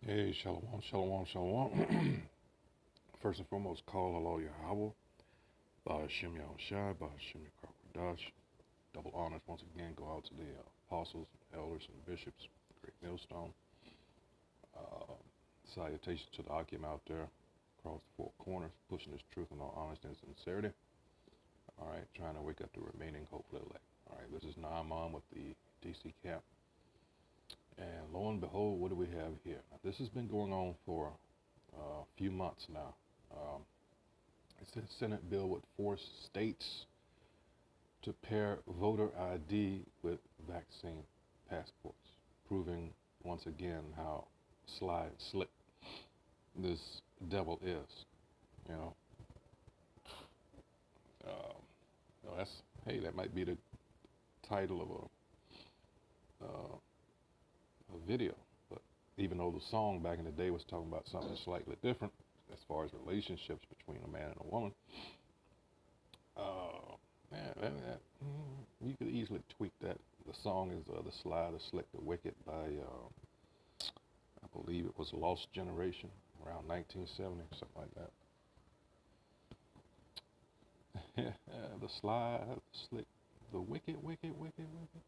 Hey, shalom, shalom, shalom. First and foremost, call Allah Yahweh, Ba'ashem Yahushai, Ba'ashem Yakarkwadash. Double honors once again go out to the apostles, elders, and bishops, Great Millstone. Uh, Salutations to the Akim out there across the four corners, pushing this truth in all honesty and sincerity. All right, trying to wake up the remaining hopefully elect. All right, this is Naaman with the DC camp. And lo and behold, what do we have here? Now, this has been going on for a few months now. Um, it's a Senate bill would force states to pair voter ID with vaccine passports, proving once again how sly and slick this devil is. You know, that's hey, that might be the title of a video, but even though the song back in the day was talking about something slightly different as far as relationships between a man and a woman, you could easily tweak that. The song is The Sly, the Slick, the Wicked by, I believe it was Lost Generation, around 1970, something like that. The Sly, the Slick, the Wicked, Wicked, Wicked, Wicked.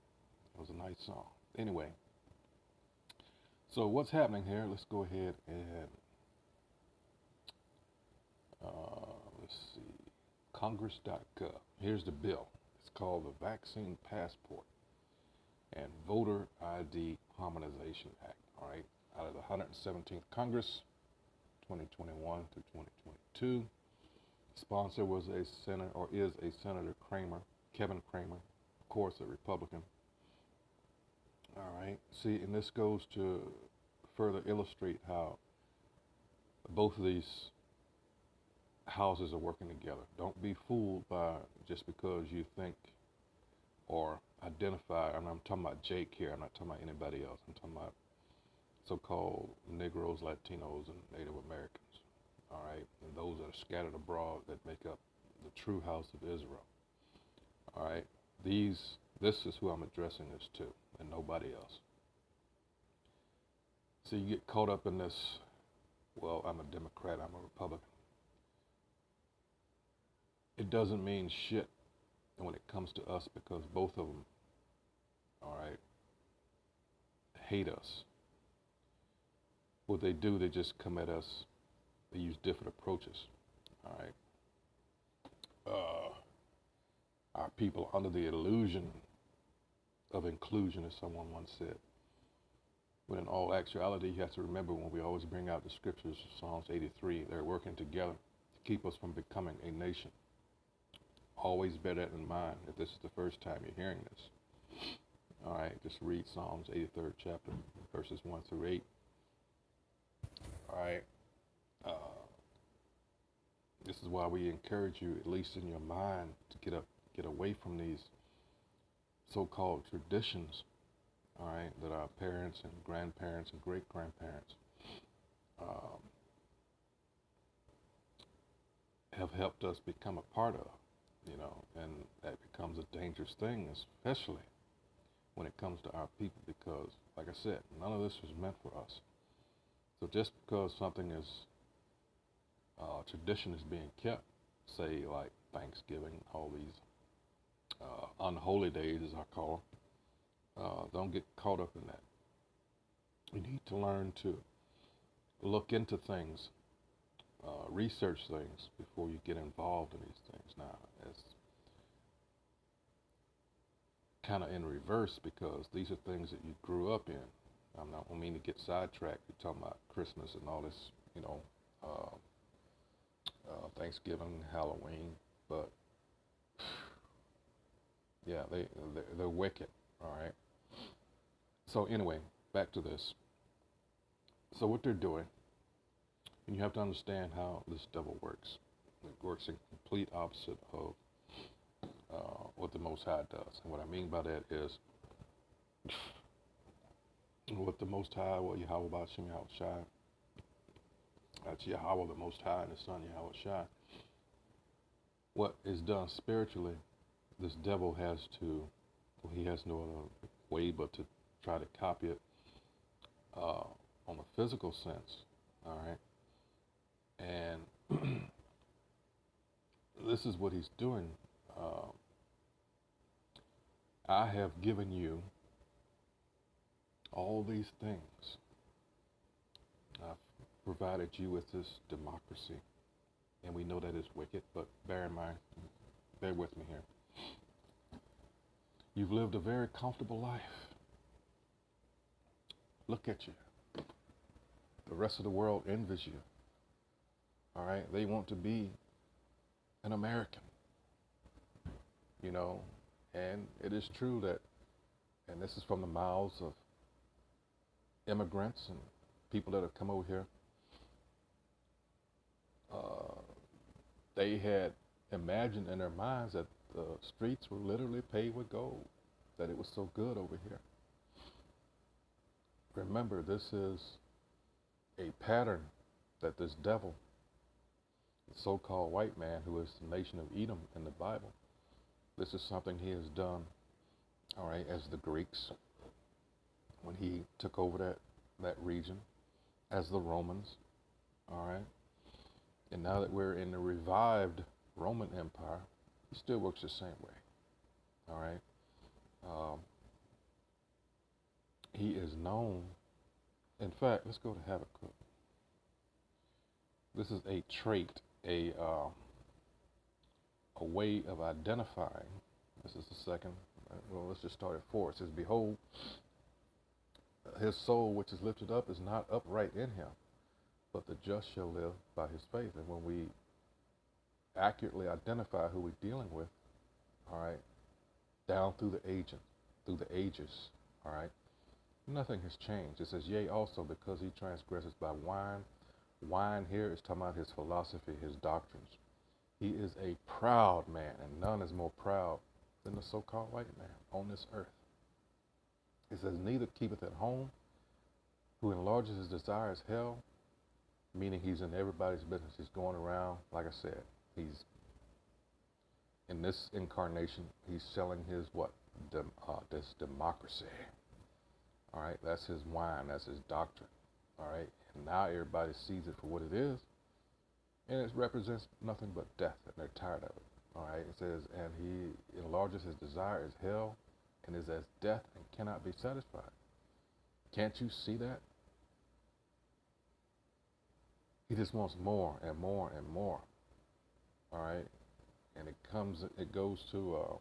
It was a nice song. Anyway, so what's happening here? Let's go ahead and, let's see, congress.gov. Here's the bill. It's called the Vaccine Passport and Voter ID Harmonization Act. All right, out of the 117th Congress, 2021 to 2022. Sponsor was a senator, or is a Senator Cramer, Kevin Cramer, of course, a Republican. All right, see, and this goes to further illustrate how both of these houses are working together. Don't be fooled by just because you think or identify. I'm talking about Jake here. I'm not talking about anybody else. I'm talking about so-called Negroes, Latinos, and Native Americans. All right, and those that are scattered abroad that make up the true house of Israel. All right, this is who I'm addressing this to, and nobody else. So you get caught up in this. Well, I'm a Democrat. I'm a Republican. It doesn't mean shit when it comes to us, because both of them, all right, hate us. What they do, they just come at us. They use different approaches. All right. Our people under the illusion of inclusion, as someone once said. When in all actuality, you have to remember, when we always bring out the scriptures, Psalms 83, they're working together to keep us from becoming a nation. Always bear that in mind if this is the first time you're hearing this. All right, just read Psalms 83rd chapter, verses 1 through 8. All right. This is why we encourage you, at least in your mind, to get away from these so-called traditions, all right, that our parents and grandparents and great-grandparents have helped us become a part of, and that becomes a dangerous thing, especially when it comes to our people, because, like I said, none of this was meant for us. So just because something is tradition is being kept, say like Thanksgiving, all these unholy days, as I call them, don't get caught up in that. You need to learn to look into things, research things before you get involved in these things. Now, it's kind of in reverse, because these are things that you grew up in. I don't mean to get sidetracked. You're talking about Christmas and all this, Thanksgiving, Halloween, but yeah, they're wicked. All right. So anyway, back to this. So what they're doing, and you have to understand how this devil works. It works in complete opposite of what the Most High does. And what I mean by that is, what the Most High, what Yahweh Ba'ashem Yahushai, that's Yahweh the Most High and His Son Yahweh Shai. What is done spiritually, this devil has to, well, he has no other way but to try to copy it on the physical sense, all right? And this is what he's doing. Uh, I have given you all these things. I've provided you with this democracy. And we know that is wicked, but bear in mind, bear with me here. You've lived a very comfortable life. Look at you. The rest of the world envies you. All right? They want to be an American. You know, and it is true that, and this is from the mouths of immigrants and people that have come over here, they had imagined in their minds that the streets were literally paved with gold, that it was so good over here. Remember, this is a pattern that this devil, the so-called white man who is the nation of Edom in the Bible, this is something he has done, all right, as the Greeks, when he took over that region, as the Romans, all right? And now that we're in the revived Roman Empire, he still works the same way, all right? He is known, in fact, let's go to Habakkuk. This is a trait, a way of identifying. This is the second. Well, let's just start at 4. It says, behold, his soul which is lifted up is not upright in him, but the just shall live by his faith. And when we accurately identify who we're dealing with, all right, down through the ages, all right, nothing has changed. It says, yea, also because he transgresses by wine. Wine here is talking about his philosophy, his doctrines. He is a proud man, and none is more proud than the so-called white man on this earth. It says, neither keepeth at home, who enlarges his desire is hell, meaning he's in everybody's business. He's going around, like I said, he's in this incarnation, he's selling his what? This democracy. All right, that's his wine, that's his doctrine. All right, and now everybody sees it for what it is, and it represents nothing but death, and they're tired of it. All right, it says, and he enlarges his desire is hell, and is as death and cannot be satisfied. Can't you see that? He just wants more and more and more. All right, and it goes to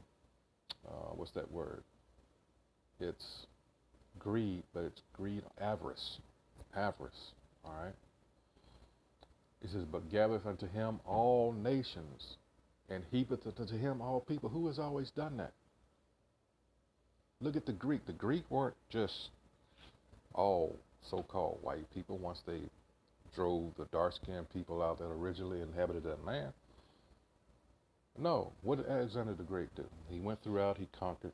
what's that word? It's greed, but it's greed, avarice. All right. He says, but gathereth unto him all nations, and heapeth unto him all people. Who has always done that? Look at the Greek. The Greek weren't just all so-called white people once they drove the dark-skinned people out that originally inhabited that land. No, what did Alexander the Great do? He went throughout, he conquered,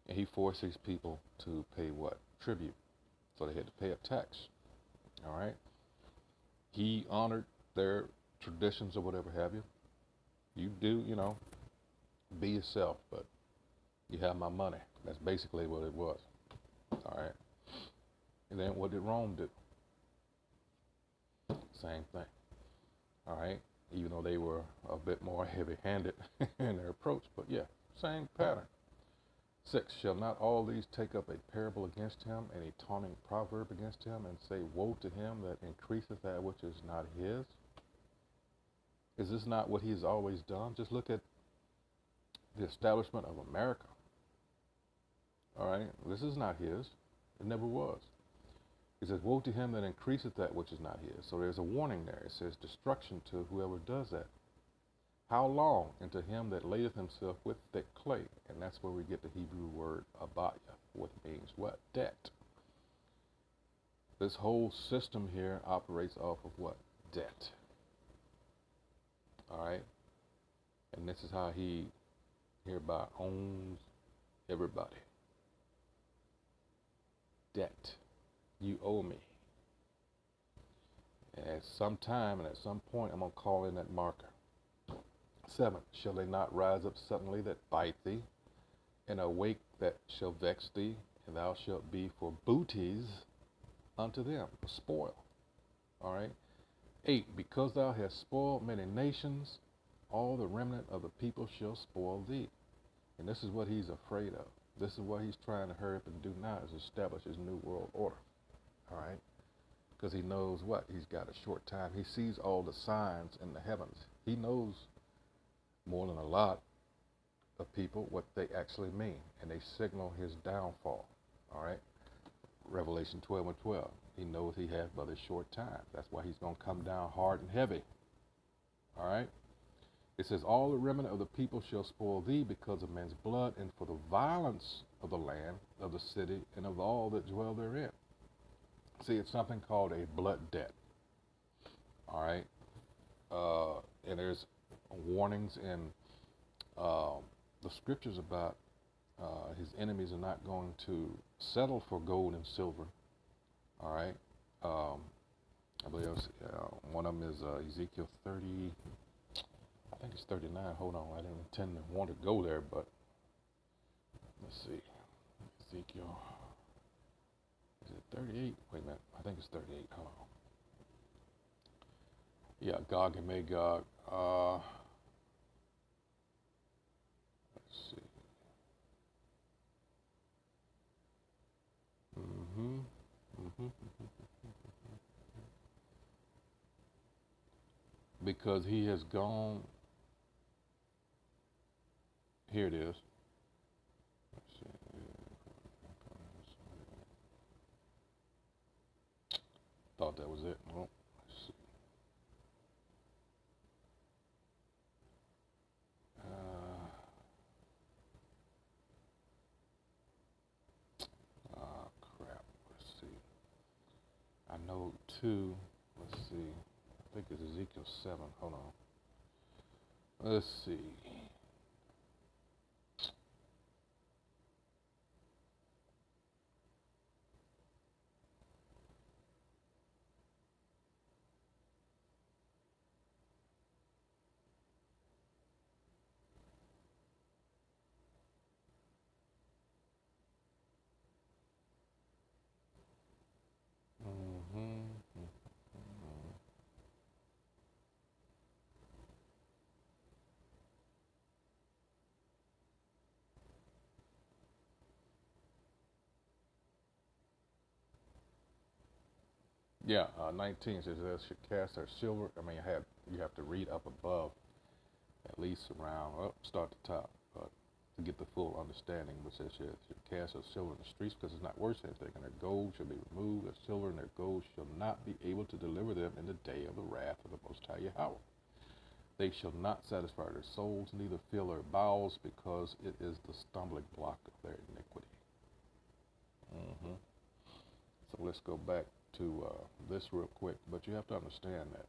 and he forced these people to pay what? Tribute. So they had to pay a tax. All right? He honored their traditions or whatever have you. You do, be yourself, but you have my money. That's basically what it was. All right? And then what did Rome do? Same thing. All right? Even though they were a bit more heavy-handed in their approach, but yeah, same pattern. 6, shall not all these take up a parable against him, and a taunting proverb against him, and say, woe to him that increaseth that which is not his? Is this not what he has always done? Just look at the establishment of America. All right, this is not his. It never was. He says, woe to him that increaseth that which is not his. So there's a warning there. It says destruction to whoever does that. How long? And to him that layeth himself with thick clay. And that's where we get the Hebrew word abaya, which means what? Debt. This whole system here operates off of what? Debt. All right? And this is how he hereby owns everybody. Debt. You owe me. And at some time and at some point, I'm going to call in that marker. 7, shall they not rise up suddenly that bite thee, and awake that shall vex thee, and thou shalt be for booties unto them, a spoil. All right. 8, because thou hast spoiled many nations, all the remnant of the people shall spoil thee. And this is what he's afraid of. This is what he's trying to hurry up and do now, is establish his new world order. All right. Because he knows what? He's got a short time. He sees all the signs in the heavens. He knows more than a lot of people what they actually mean, and they signal his downfall. All right. Revelation 12:12. He knows he has but a short time. That's why he's going to come down hard and heavy. All right. It says, all the remnant of the people shall spoil thee because of men's blood, and for the violence of the land, of the city, and of all that dwell therein. See, it's something called a blood debt. All right. And there's warnings in the scriptures about his enemies are not going to settle for gold and silver. All right. I believe one of them is Ezekiel 30. I think it's 39. Hold on. I didn't intend to want to go there, but let's see. Ezekiel. Is it 38? Wait a minute. I think it's 38. Hold on. Yeah, Gog and Magog. Let's see. Because he has gone. Here it is. Let's see. Thought that was it. Well, let's see. Crap. Let's see. I know 2. Let's see. I think it's Ezekiel 7. Hold on. Let's see. Yeah, 19 says they should cast their silver. I mean, you have to read up above, at least around, start at the top, to get the full understanding. But says should cast their silver in the streets because it's not worth anything, and their gold shall be removed. Their silver and their gold shall not be able to deliver them in the day of the wrath of the Most High Yahweh. They shall not satisfy their souls, neither fill their bowels, because it is the stumbling block of their iniquity. So let's go back to this real quick, but you have to understand that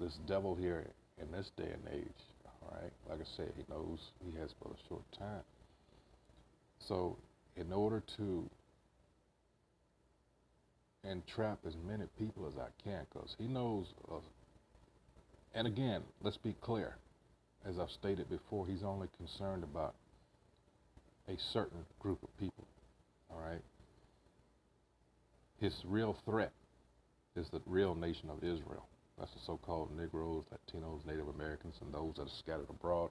this devil here in this day and age, all right, like I said, he knows he has but a short time. So in order to entrap as many people as I can, because he knows, and again, let's be clear, as I've stated before, he's only concerned about a certain group of people. All right. His real threat is the real nation of Israel. That's the so-called Negroes, Latinos, Native Americans, and those that are scattered abroad.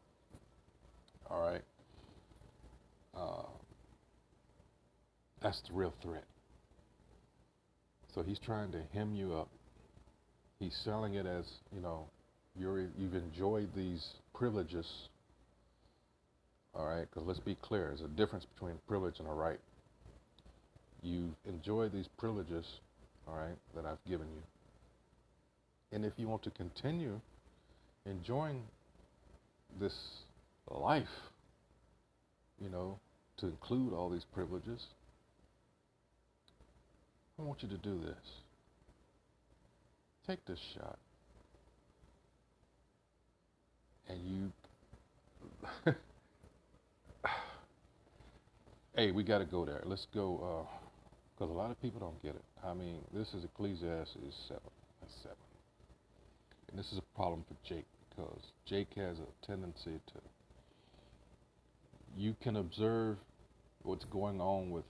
All right. That's the real threat. So he's trying to hem you up. He's selling it as, you've enjoyed these privileges. All right. Because let's be clear, there's a difference between privilege and a right. You enjoy these privileges, all right, that I've given you. And if you want to continue enjoying this life, to include all these privileges, I want you to do this. Take this shot. And you... Hey, we got to go there. Let's go... because a lot of people don't get it. I mean, this is Ecclesiastes 7. That's 7. And this is a problem for Jake, because Jake has a tendency to... You can observe what's going on with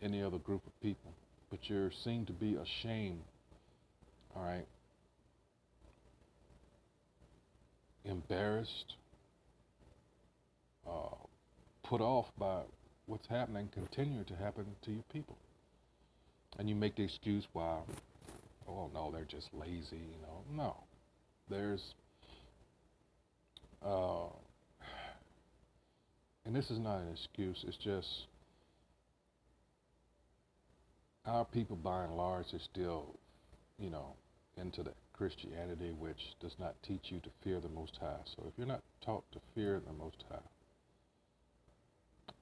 any other group of people, but you seem to be ashamed, all right, embarrassed, uh, put off by what's happening, continue to happen to your people. And you make the excuse why, oh no, they're just lazy, No, there's, uh, and this is not an excuse, it's just our people by and large are still, into that Christianity, which does not teach you to fear the Most High. So if you're not taught to fear the Most High,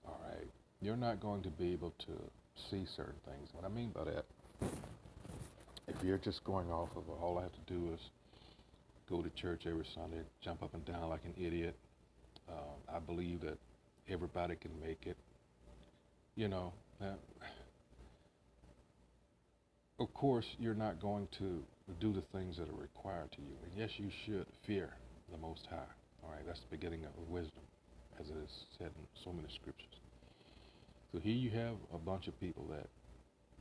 all right, you're not going to be able to see certain things. What I mean by that, if you're just going off of all I have to do is go to church every Sunday, jump up and down like an idiot, I believe that everybody can make it, of course, you're not going to do the things that are required to you. And yes, you should fear the Most High. All right, that's the beginning of wisdom, as it is said in so many scriptures. So here you have a bunch of people that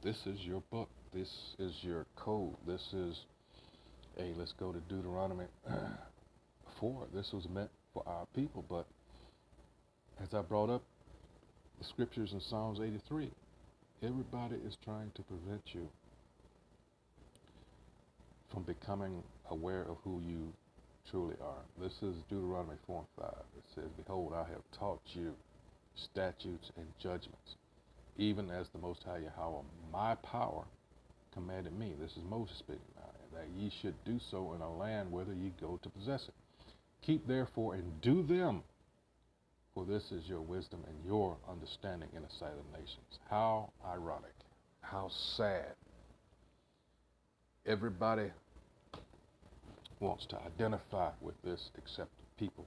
this is your book, this is your code, this is, hey, let's go to Deuteronomy 4. This was meant for our people, but as I brought up the scriptures in Psalms 83, everybody is trying to prevent you from becoming aware of who you truly are. This is Deuteronomy 4 and 5. It says, behold, I have taught you statutes and judgments, even as the Most High Yahweh, my power, commanded me. This is Moses speaking now, that ye should do so in a land whither ye go to possess it. Keep therefore and do them, for this is your wisdom and your understanding in the sight of the nations. How ironic, how sad. Everybody wants to identify with this except the people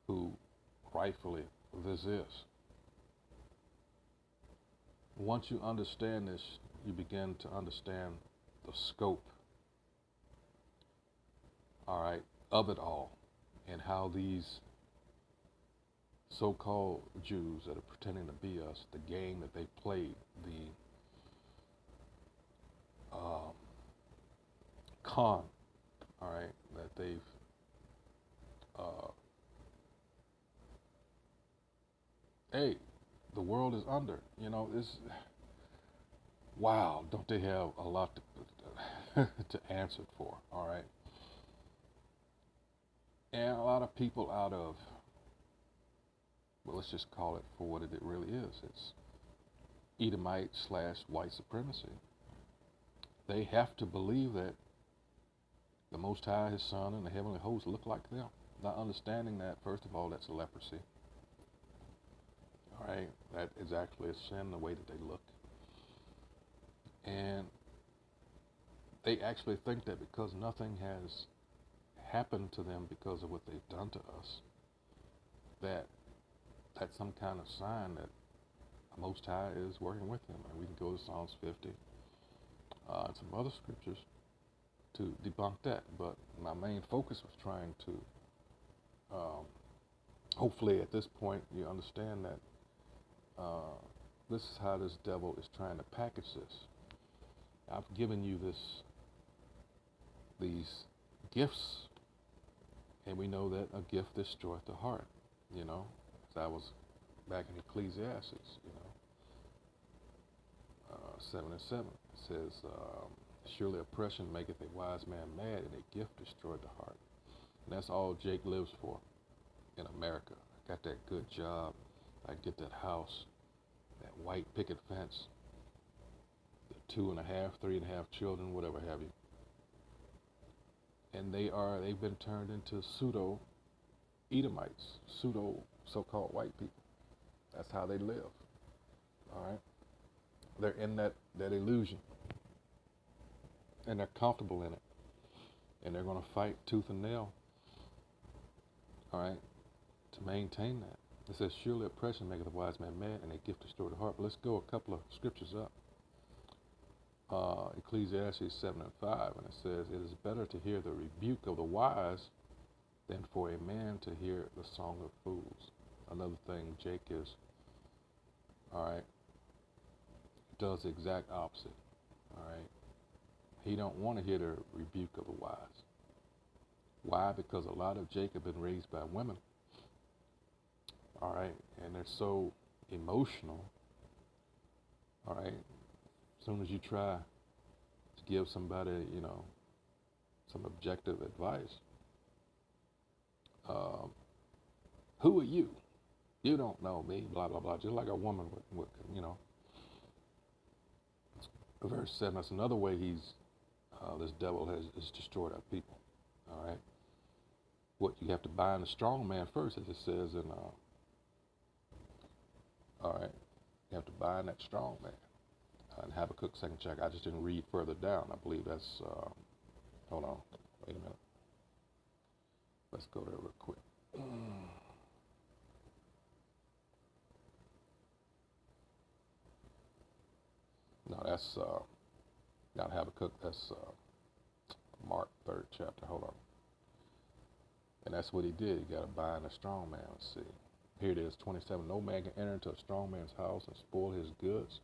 who rightfully this is. Once you understand this, you begin to understand the scope, all right, of it all, and how these so-called Jews that are pretending to be us, the game that they played, the con, all right, that they've hey, the world is under, this, wow, don't they have a lot to answer for, all right? And a lot of people out of, well, let's just call it for what it really is. It's Edomite / white supremacy. They have to believe that the Most High, His Son, and the heavenly host look like them. Not understanding that, first of all, that's a leprosy. All right, that is actually a sin, the way that they look. And they actually think that because nothing has happened to them because of what they've done to us, that that's some kind of sign that the Most High is working with them. And we can go to Psalms 50 and some other scriptures to debunk that. But my main focus was trying to, hopefully at this point you understand that this is how this devil is trying to package this. I've given you these gifts, and we know that a gift destroyeth the heart, as I was back in Ecclesiastes, 7 and 7. It says, surely oppression maketh a wise man mad, and a gift destroyeth the heart. And that's all Jake lives for in America. I got that good job. I get that house, that white picket fence, the 2.5, 3.5 children, whatever have you. And they've been turned into pseudo Edomites, pseudo so-called white people. That's how they live. All right? They're in that illusion. And they're comfortable in it. And they're going to fight tooth and nail, all right, to maintain that. It says, surely oppression maketh a wise man mad, and a gift destroy the heart. But let's go a couple of scriptures up. Ecclesiastes 7 and 5, and it says, it is better to hear the rebuke of the wise than for a man to hear the song of fools. Another thing Jake is all right, does the exact opposite. All right, he don't want to hear the rebuke of the wise. Why? Because a lot of Jacob been raised by women. All right, and they're so emotional. All right, as soon as you try to give somebody, some objective advice, um, who are you? You don't know me, blah, blah, blah. Just like a woman would verse 7, that's another way this devil has destroyed our people. All right. What you have to bind the strong man first, as it says in, all right, you have to bind that strong man. In Habakkuk 2nd chapter, I just didn't read further down. I believe that's, hold on, wait a minute. Let's go there real quick. No, that's not Habakkuk, that's Mark 3rd chapter. Hold on. And that's what he did. He got to bind a strong man. Let's see. Here it is, 27. No man can enter into a strong man's house and spoil his goods,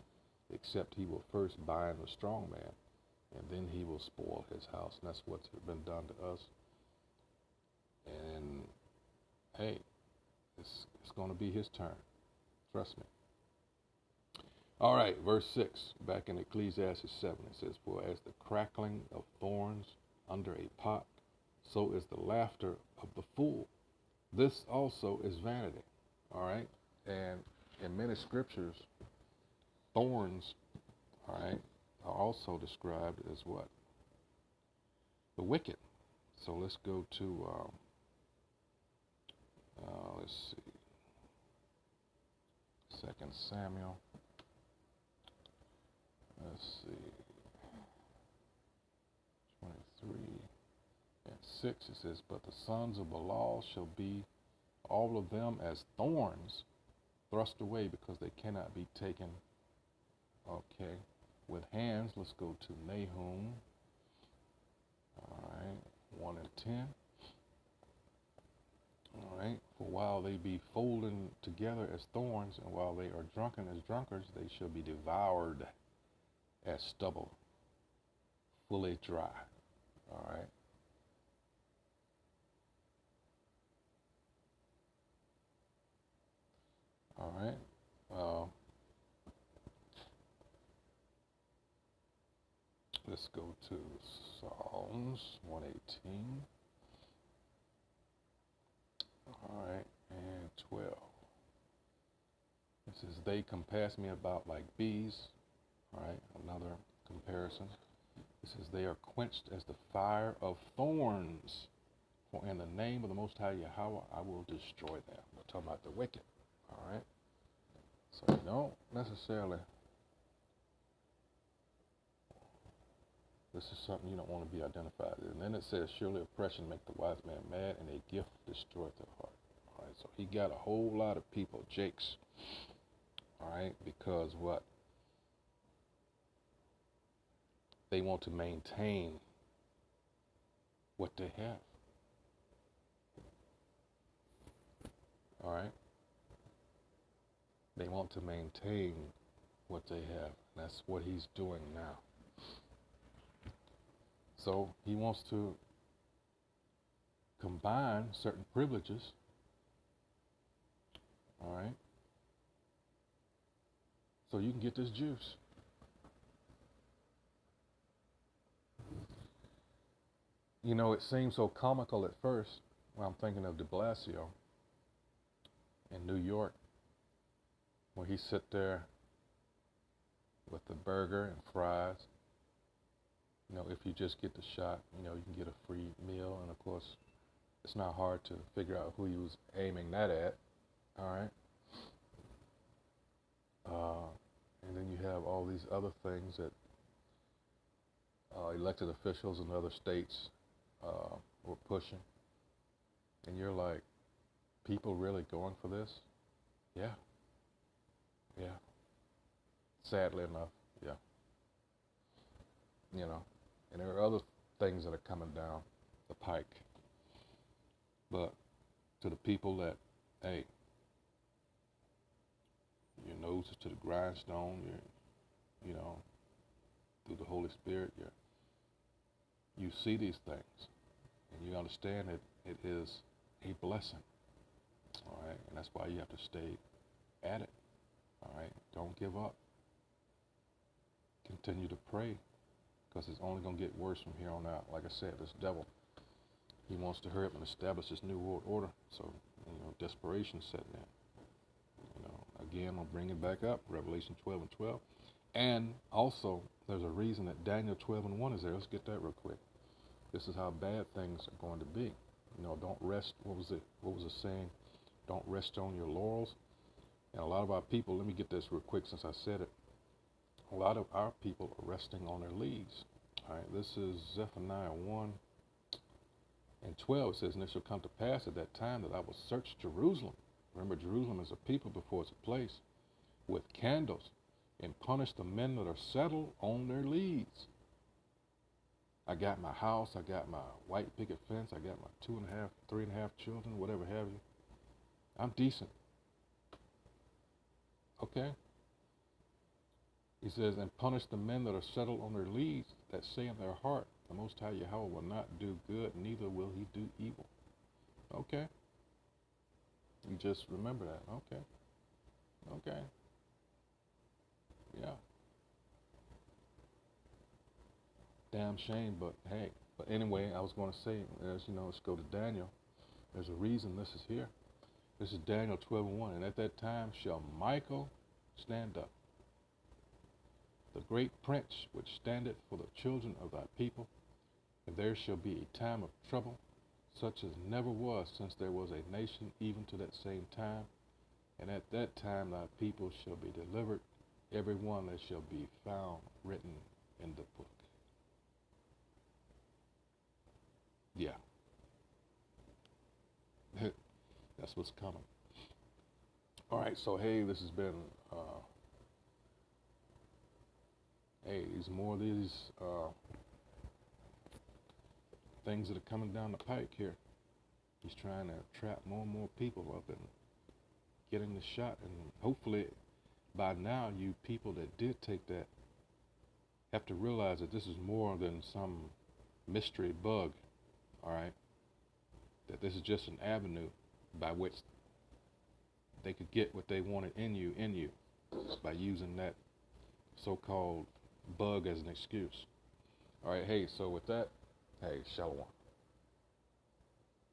except he will first bind the strong man, and then he will spoil his house. And that's what's been done to us. And hey, it's going to be his turn. Trust me. All right, verse 6, back in Ecclesiastes 7, it says, for as the crackling of thorns under a pot, so is the laughter of the fool. This also is vanity. All right, and in many scriptures, thorns, all right, are also described as what? The wicked. So let's go to, let's see, 2 Samuel. Let's see, 23 and 6, it says, but the sons of Belial shall be all of them as thorns thrust away, because they cannot be taken, okay, with hands. Let's go to Nahum, all right, 1 and 10. All right, for while they be folded together as thorns, and while they are drunken as drunkards, they shall be devoured as stubble, fully dry. All right. All right. Let's go to Psalms 118. All right, and 12. It says, they compass me about like bees. All right, another comparison. It says, they are quenched as the fire of thorns. For in the name of the Most High Yahweh, I will destroy them. We're talking about the wicked. All right. So you don't necessarily, this is something you don't want to be identified with. And then it says, surely oppression make the wise man mad, and a gift destroyeth the heart. All right. So he got a whole lot of people, Jakes. All right. Because what? They want to maintain what they have. All right. They want to maintain what they have. And that's what he's doing now. So he wants to combine certain privileges. All right. So you can get this juice. You know, it seems so comical at first when I'm thinking of de Blasio in New York, where he sit there with the burger and fries. You know, if you just get the shot, you can get a free meal. And of course, it's not hard to figure out who he was aiming that at. All right. And then you have all these other things that elected officials in other states were pushing. And you're like, people really going for this? Yeah. Yeah. Sadly enough, yeah. And there are other things that are coming down the pike. But to the people that, hey, you know noses to the grindstone. You know, through the Holy Spirit, you see these things, and you understand that it is a blessing. All right, and that's why you have to stay at it. All right, don't give up. Continue to pray, because it's only going to get worse from here on out. Like I said, this devil, he wants to hurry up and establish this new world order. So, desperation setting in. Again, I'll bring it back up, Revelation 12 and 12. And also, there's a reason that Daniel 12 and 1 is there. Let's get that real quick. This is how bad things are going to be. Don't rest. What was the saying? Don't rest on your laurels. And a lot of our people, let me get this real quick since I said it. A lot of our people are resting on their leaves. All right, this is Zephaniah 1 and 12. It says, and it shall come to pass at that time that I will search Jerusalem. Remember, Jerusalem is a people before it's a place, with candles, and punish the men that are settled on their leads. I got my house, I got my white picket fence, I got my 2.5, 3.5 children, whatever have you. I'm decent. Okay? He says, and punish the men that are settled on their leads, that say in their heart, the Most High Yahweh will not do good, neither will he do evil. Okay? You just remember that. Okay. Okay. Yeah. Damn shame, but hey. But anyway, I was going to say, let's go to Daniel. There's a reason this is here. This is Daniel 12 and 1. And at that time shall Michael stand up, the great prince which standeth for the children of thy people. And there shall be a time of trouble, such as never was since there was a nation, even to that same time. And at that time thy people shall be delivered, every one that shall be found written in the book. Yeah. That's what's coming. All right, so hey, this has been, there's more of these things that are coming down the pike here. He's trying to trap more and more people up and getting the shot. And hopefully by now you people that did take that have to realize that this is more than some mystery bug, all right? That this is just an avenue by which they could get what they wanted in you, by using that so-called bug as an excuse. All right, hey, so with that, hey, shalom.